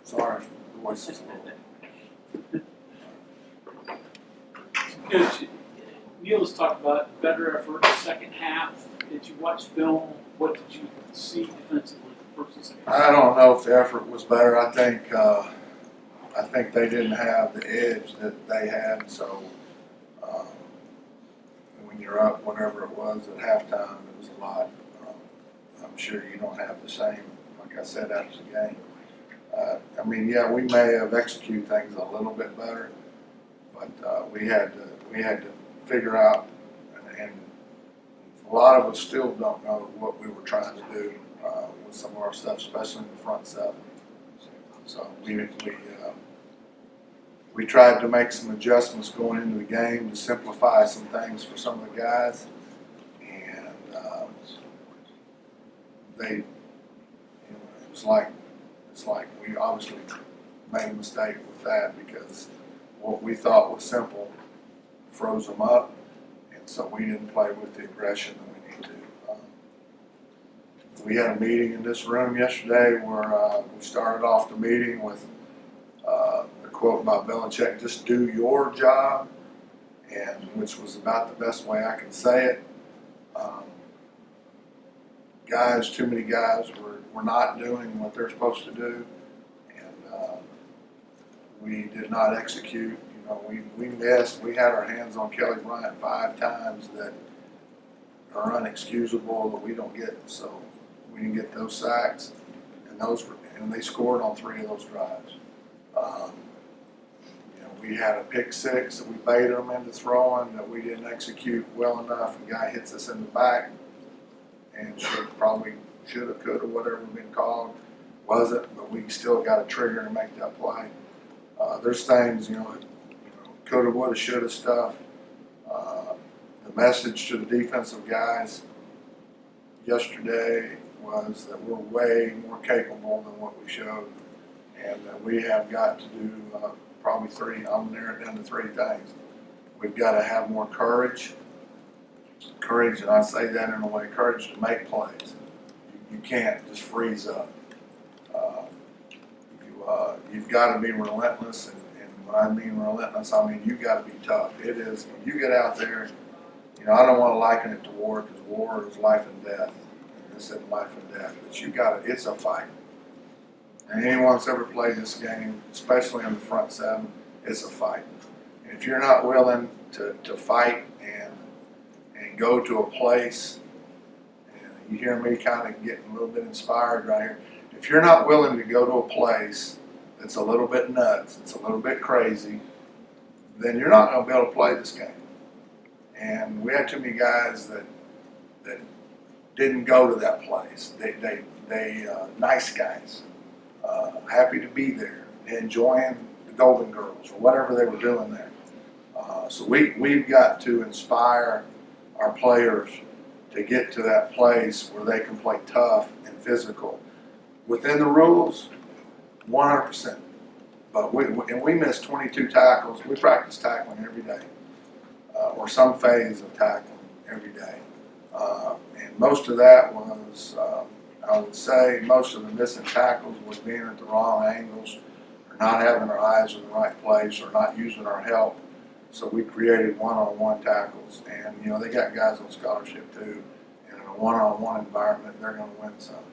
Sorry if the voice is a little. Coach, Neil was talking about better effort second half. Did you watch film? What did you see defensively versus second half? I don't know if the effort was better. I think they didn't have the edge that they had. So when you're up, whatever it was at halftime, it was a lot. I'm sure you don't have the same. Like I said after the game. I mean, yeah, we may have executed things a little bit better, but we had to figure out, and a lot of us still don't know what we were trying to do with some of our stuff, especially in the front seven. So we tried to make some adjustments going into the game to simplify some things for some of the guys, and it's like we obviously made a mistake with that because what we thought was simple froze them up, and so we didn't play with the aggression that we need to. We had a meeting in this room yesterday where we started off the meeting with the quote by Belichick, "Just do your job," and which was about the best way I can say it. Too many guys were not doing what they're supposed to do, and we did not execute. We missed. We had our hands on Kelly Bryant 5 times that are unexcusable that we don't get. So we didn't get those sacks, and they scored on 3 of those drives. We had a pick 6 that we baited them into throwing that we didn't execute well enough. A guy hits us in the back, and should have, could have, whatever been called, wasn't. But we still got a trigger and make that play. There's things, coulda, woulda, shoulda stuff. The message to the defensive guys yesterday was that we're way more capable than what we showed, and that we have got to do probably 3. I'm narrowing it down to 3 things. We've got to have more courage. Courage, and I say that in a way, courage to make plays. You can't just freeze up. You've got to be relentless, and when I mean relentless, I mean you got to be tough. It is, when you get out there, I don't want to liken it to war, because war is life and death. This isn't life and death, but it's a fight. And anyone that's ever played this game, especially in the front 7, it's a fight. And if you're not willing to fight and go to a place, and you hear me kind of getting a little bit inspired right here. If you're not willing to go to a place that's a little bit nuts, it's a little bit crazy, then you're not going to be able to play this game. And we had too many guys that didn't go to that place. They nice guys, happy to be there, enjoying the Golden Girls or whatever they were doing there. So we've got to inspire our players to get to that place where they can play tough and physical within the rules, 100%. But we missed 22 tackles. We practice tackling every day, or some phase of tackling every day. And most of that was, I would say, most of the missing tackles was being at the wrong angles, or not having our eyes in the right place, or not using our help. So we created one-on-one tackles, and they got guys on scholarship too. And in a one-on-one environment, they're going to win some.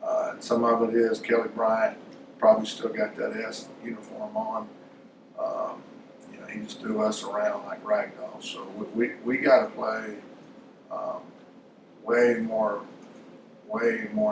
And some of it is Kelly Bryant probably still got that S uniform on. He just threw us around like ragdolls. So we got to play way more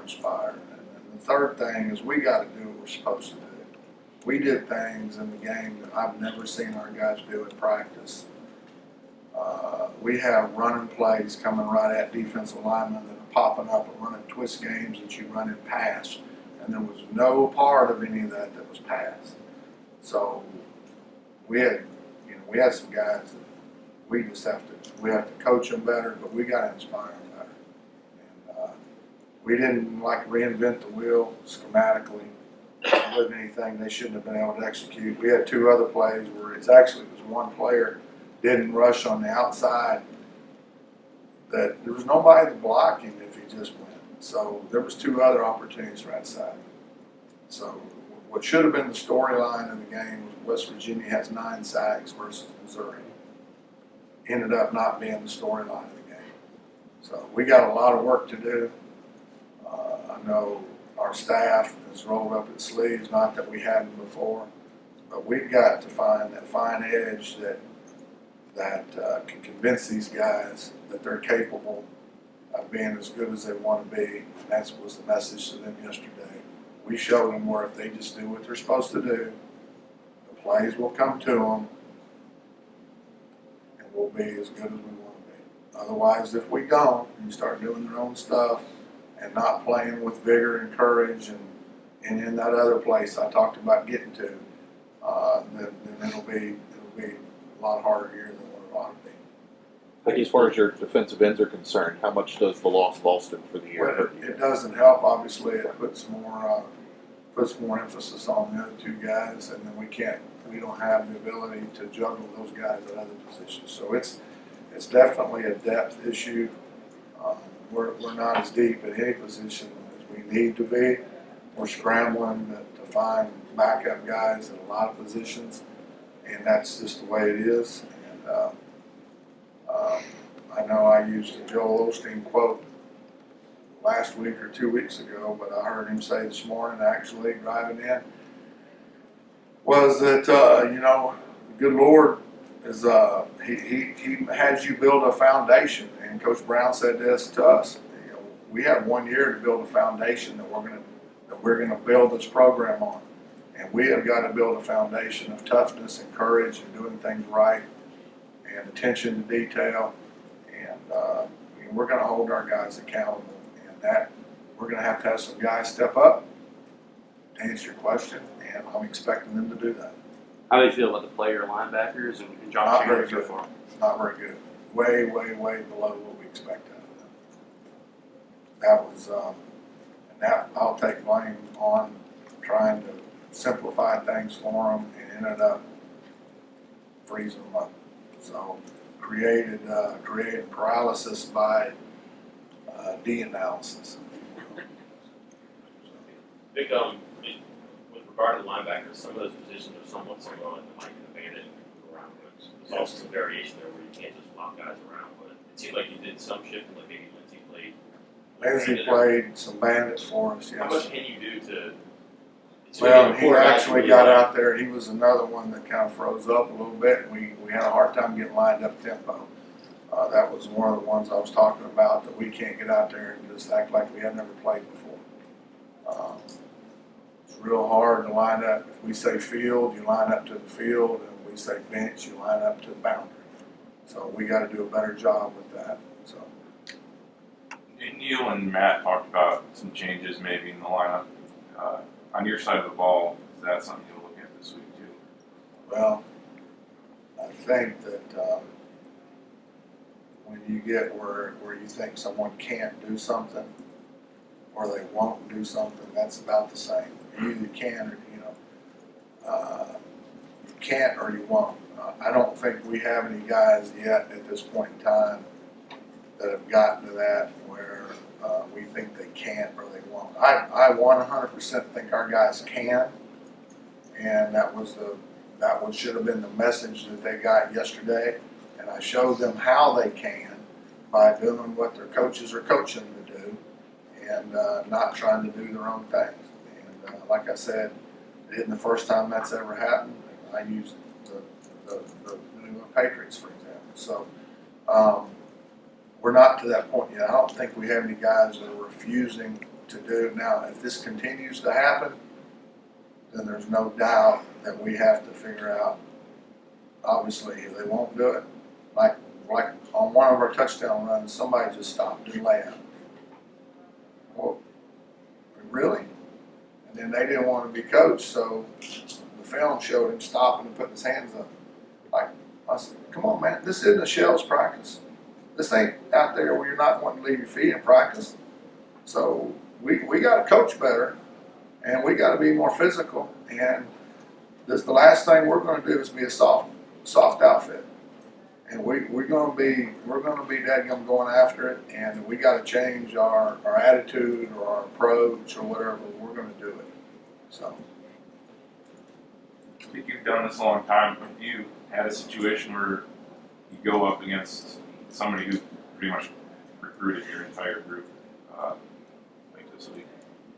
inspired. And then the third thing is we got to do what we're supposed to do. We did things in the game that I've never seen our guys do in practice. We have running plays coming right at defensive linemen that are popping up and running twist games that you run in pass. And there was no part of any of that was pass. So we had some guys that we have to coach them better, but we got to inspire them better. And we didn't reinvent the wheel schematically. With anything they shouldn't have been able to execute. We had 2 other plays where it was one player didn't rush on the outside, that there was nobody to block him if he just went. So there was 2 other opportunities right side. So what should have been the storyline of the game was West Virginia has 9 sacks versus Missouri. Ended up not being the storyline of the game. So we got a lot of work to do. I know our staff has rolled up its sleeves, not that we hadn't before, but we've got to find that fine edge that can convince these guys that they're capable of being as good as they want to be. And that was the message to them yesterday. We showed them where if they just do what they're supposed to do, the plays will come to them, and we'll be as good as we want to be. Otherwise, if we don't, and you start doing their own stuff and not playing with vigor and courage and in that other place I talked about getting to, then it'll be a lot harder here than what it ought to be. Like as far as your defensive ends are concerned, how much does the loss of Alston for the year Well, hurt you? it doesn't help. Obviously, it puts more emphasis on the other 2 guys, and then we don't have the ability to juggle those guys at other positions. So it's definitely a depth issue. We're not as deep at any position as we need to be. We're scrambling to find backup guys at a lot of positions, and that's just the way it is. And I know I used the Joel Osteen quote last week or 2 weeks ago, but I heard him say this morning, actually driving in, was that the good Lord is he has you build a foundation. And Coach Brown said this to us: we have 1 year to build a foundation that we're gonna build this program on, and we have got to build a foundation of toughness and courage and doing things right and attention to detail. And we're going to hold our guys accountable, and that we're going to have some guys step up to answer your question, and I'm expecting them to do that. How do you feel about the player linebackers and Josh Not very Shaver so good. far? Not very good. Way below what we expect out of them. That was, and that I'll take blame on trying to simplify things for them and ended up freezing them up. So created paralysis by de-analysis. Vic, with regard to the linebackers, some of those positions are somewhat similar, like the Mike and the Bandit and move around. There's also some variation there where you can't just flop guys around. But it seemed like you did some shifting, like maybe Lindsey played. Lindsey played some bandits for us, How much yes. can you do to? Well, he actually got out there. He was another one that kind of froze up a little bit. We had a hard time getting lined up tempo. That was one of the ones I was talking about, that we can't get out there and just act like we had never played before. It's real hard to line up. If we say field, you line up to the field, and if we say bench, you line up to the boundary. So we got to do a better job with that. So Neil and Matt talked about some changes maybe in the lineup. On your side of the ball, is that something you'll look at this week too? well, I think that when you get where you think someone can't do something or they won't do something, that's about the same. You either can or you can't or you won't. I don't think we have any guys yet at this point in time that have gotten to that where we think they can't or they won't. I 100% think our guys can, and that should have been the message that they got yesterday. And I showed them how they can by doing what their coaches are coaching them to do, and not trying to do their own things. And like I said, it isn't the first time that's ever happened. I used the New England Patriots, for example. So we're not to that point yet. I don't think we have any guys that are refusing to do. Now, if this continues to happen, then there's no doubt that we have to figure out, obviously, if they won't do it. Like on one of our touchdown runs, somebody just stopped, didn't lay out. Well, really? And then they didn't want to be coached, so the film showed him stopping and putting his hands up. Like, I said, come on, man, this isn't a shells practice. This ain't out there where you're not wanting to leave your feet in practice. So we got to coach better, and we got to be more physical. And the last thing we're going to do is be a soft outfit. And we're going to be dadgum going after it, and we got to change our attitude or our approach or whatever. We're going to do it. So I think you've done this a long time. Have you had a situation where you go up against somebody who pretty much recruited your entire group, like this week?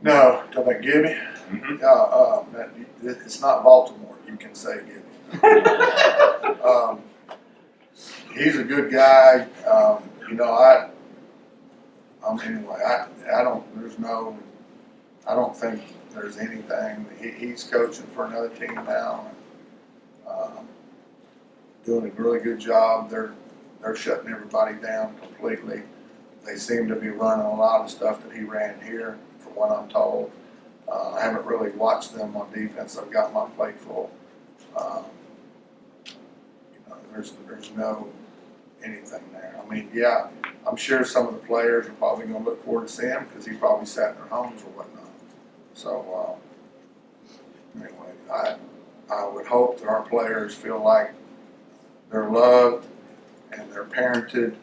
No, talking about Gibby? Mm-hmm. It's not Baltimore, you can say Gibby. He's a good guy. You know, I don't think there's anything. He's coaching for another team now, and doing a really good job. They're shutting everybody down completely. They seem to be running a lot of stuff that he ran here, from what I'm told. I haven't really watched them on defense. I've got my plate full. You know, there's no anything there. I mean, yeah, I'm sure some of the players are probably going to look forward to seeing him because he probably sat in their homes or whatnot. So anyway, I would hope that our players feel like they're loved and they're parented,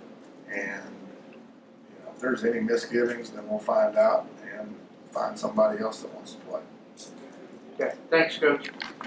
and you know, if there's any misgivings, then we'll find out and find somebody else that wants to play. Okay, thanks, Coach.